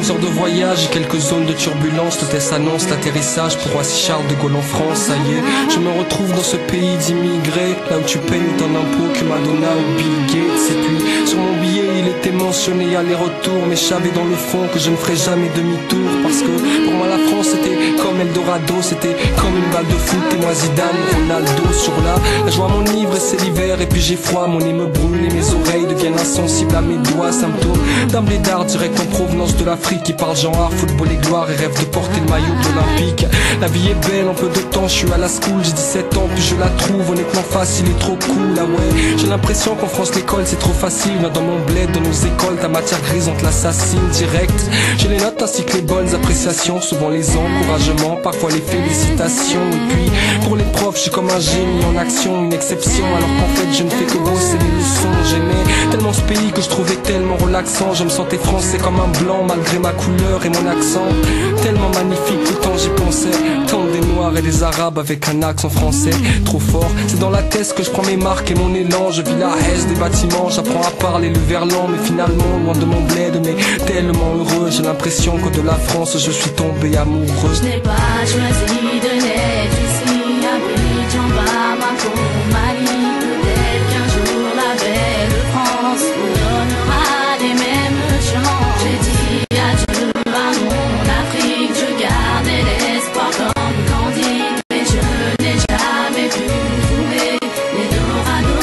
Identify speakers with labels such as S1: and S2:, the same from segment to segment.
S1: 3 heures de voyage et quelques zones de turbulence. L'hôtesse annonce l'atterrissage pour Roissy-Charles de Gaulle en France. Ça y est, je me retrouve dans ce pays d'immigrés, là où tu payes autant d'impôts que Madonna ou Bill Gates. Et puis sur mon billet il était mentionné aller-retour, mais je savais dans le fond que je ne ferais jamais demi-tour, parce que pour moi la France c'était comme Eldorado, c'était comme une balle de foot et moi Zidane, Ronaldo sur la joie m'enivre et c'est l'hiver et puis j'ai froid, mon nez me brûle et mes oreilles deviennent insensibles à mes doigts, symptômes d'un blédard direct en provenance de l'Afrique qui parle genre football et gloire et rêve de porter le maillot de l'Olympique. La vie est belle en peu de temps, je suis à la school, j'ai 17 ans puis je la trouve honnêtement facile et trop cool. Ah ouais, j'ai l'impression qu'en France l'école c'est trop facile, mais dans mon bled, dans nos écoles, ta matière grise on te l'assassine direct. J'ai les notes ainsi que les bonnes appréciations, souvent les encouragements, parfois les félicitations. Et puis pour les profs je suis comme un génie en action, une exception, alors qu'en fait je ne fais que bosser les leçons. J'aimais tellement ce pays que je trouvais tellement relaxant, je me sentais français comme un blanc malgré ma couleur et mon accent. Tellement magnifique tout le temps j'y pensais, tant des noirs et des arabes avec un accent français trop fort. C'est dans la tête que je prends mes marques et mon élan, je vis la haisse des bâtiments, j'apprends à parler le verlan, mais finalement loin de mon bled, mais tellement heureux. J'ai l'impression que de la France je suis tombé amoureux.
S2: Je n'ai pas choisi de naître ici, Abidjan, Bamako, Mali. Peut-être qu'un jour la belle France nous donnera les mêmes chances. J'ai dit adieu à mon Afrique, je gardais l'espoir comme Gandhi, mais je n'ai jamais pu trouver l'Eldorado.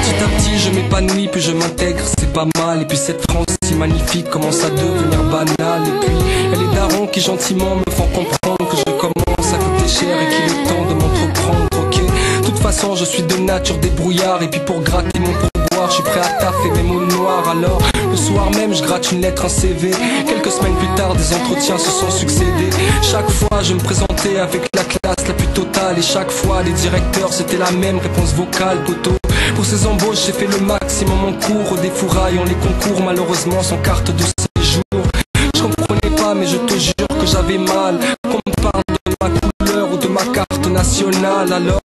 S1: Petit à petit je m'épanouis puis je m'intègre, c'est pas mal. Et puis cette France si magnifique commence à devenir banale. Et puis y'a les darons qui gentiment me font comprendre que je commence à coûter cher et qu'il est temps de m'entreprendre. Ok, de toute façon je suis de nature débrouillard, et puis pour gratter mon pourboire je suis prêt à taffer mes mots noirs. Alors le soir même je gratte une lettre, un CV. Quelques semaines plus tard des entretiens se sont succédés. Chaque fois je me présentais avec la classe la plus totale, et chaque fois les directeurs c'était la même réponse vocale, poteau. Pour ces embauches j'ai fait le maximum en cours, au défourail en les concours, malheureusement sans carte de séjour. Je comprenais pas mais je te jure que j'avais mal qu'on me parle de ma couleur ou de ma carte nationale. Alors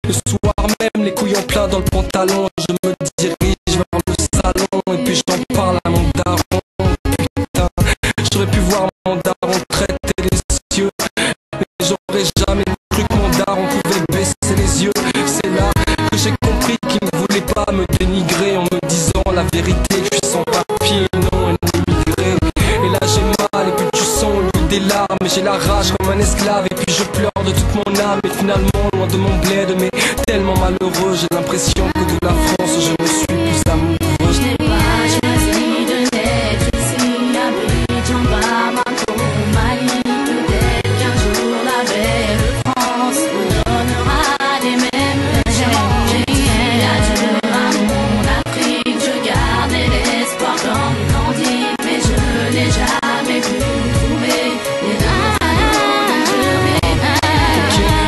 S1: le soir même les couilles en plein dans le pantalon, je me dirige vers le salon et puis j'en parle à mon daron. Putain, j'aurais pu voir mon daron traiter les cieux, mais j'aurais jamais cru que mon daron pouvait baisser les yeux. C'est là que j'ai compris qu'il ne voulait pas me dénigrer en me disant la vérité, que je suis sans papier, non un immigré. Et là j'ai mal et puis tu sens au lieu des larmes, j'ai la rage comme un esclave et puis je pleure de toute mon âme. Et finalement loin de mon bled mais tellement malheureux, j'ai l'impression que de la France je ne suis plus amoureux.
S2: Je n'ai pas choisi de naître ici, Abidjan, Bamako, Mali. Peut-être qu'un jour la belle France nous donnera les mêmes chances. J'ai dit adieu à mon Afrique, je gardais l'espoir comme Gandhi, mais je n'ai jamais pu trouver les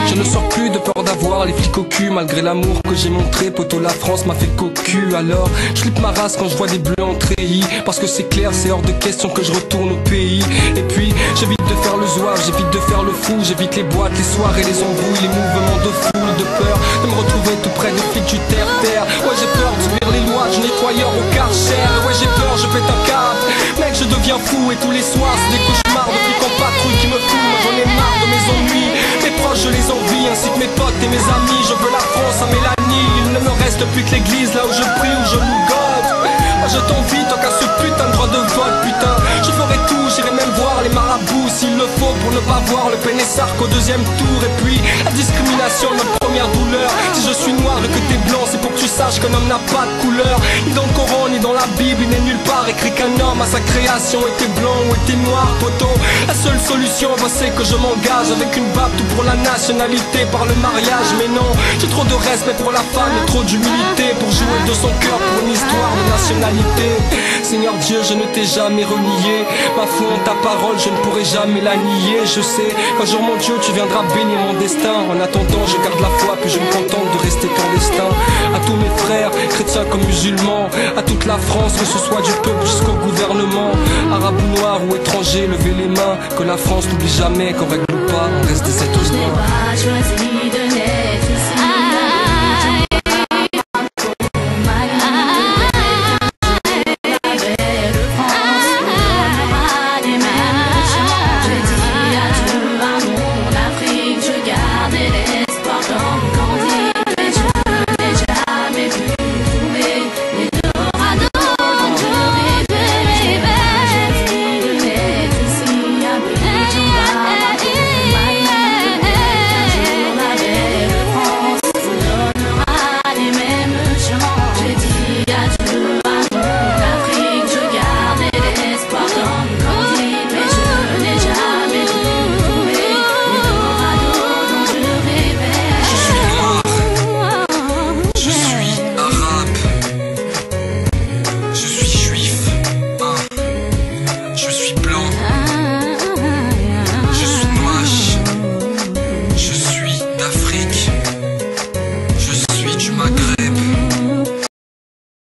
S1: Je ne sors plus de peur d'avoir les flics au cul, malgré l'amour que j'ai montré. Poteau, la France m'a fait cocu. Alors je flippe ma race quand je vois des bleus en treillis, parce que c'est clair, c'est hors de question que je retourne au pays. Et puis j'évite de faire le zouave, j'évite de faire le fou, j'évite les boîtes, les soirées, les embrouilles, les mouvements de foule, de peur de me retrouver tout près de flics du terre-terre. Ouais j'ai peur de subir les lois du nettoyeur au Karcher. Ouais j'ai peur, je pète un câble, mec je deviens fou. Et tous les soirs c'est des cauchemars de flics en patrouille qui me foutent. Moi j'en ai marre de mes ennuis, mes proches je les envie, ainsi que mes potes et mes amis. Je veux la France à Mélanie, il ne me reste plus que l'église, là où je prie, où je lougote. Moi je t'envie tant qu'à ce putain de droit de vote. Putain, je ferai tout, j'irai même voir les marabouts s'il le faut, pour ne pas voir le Pénessarc au deuxième tour. Et puis la discrimination, notre première douleur. Si je suis noir et que t'es blanc, c'est pour que tu saches qu'un homme n'a pas de couleur. Ni dans le Coran, ni dans la Bible, il n'est nulle part écrit qu'un homme à sa création était blanc ou était noir, poteau. La seule solution, c'est que je m'engage avec une babe, tout pour la nationalité, par le mariage. Mais non, j'ai trop de respect pour la femme et trop d'humilité pour jouer de son cœur pour une histoire de nationalité. Seigneur Dieu, je ne t'ai jamais renié, ma foi en ta parole, je ne pourrai jamais la nier. Je sais qu'un jour mon Dieu, tu viendras bénir mon destin. En attendant, je garde la foi, puis je me contente de rester clandestin. À tous mes frères, chrétiens comme musulmans, à toute la France, que ce soit du peuple jusqu'au gouvernement, arabe ou noir ou étranger, levez les mains, que la France n'oublie jamais qu'en règle ou pas, on reste des êtres humains.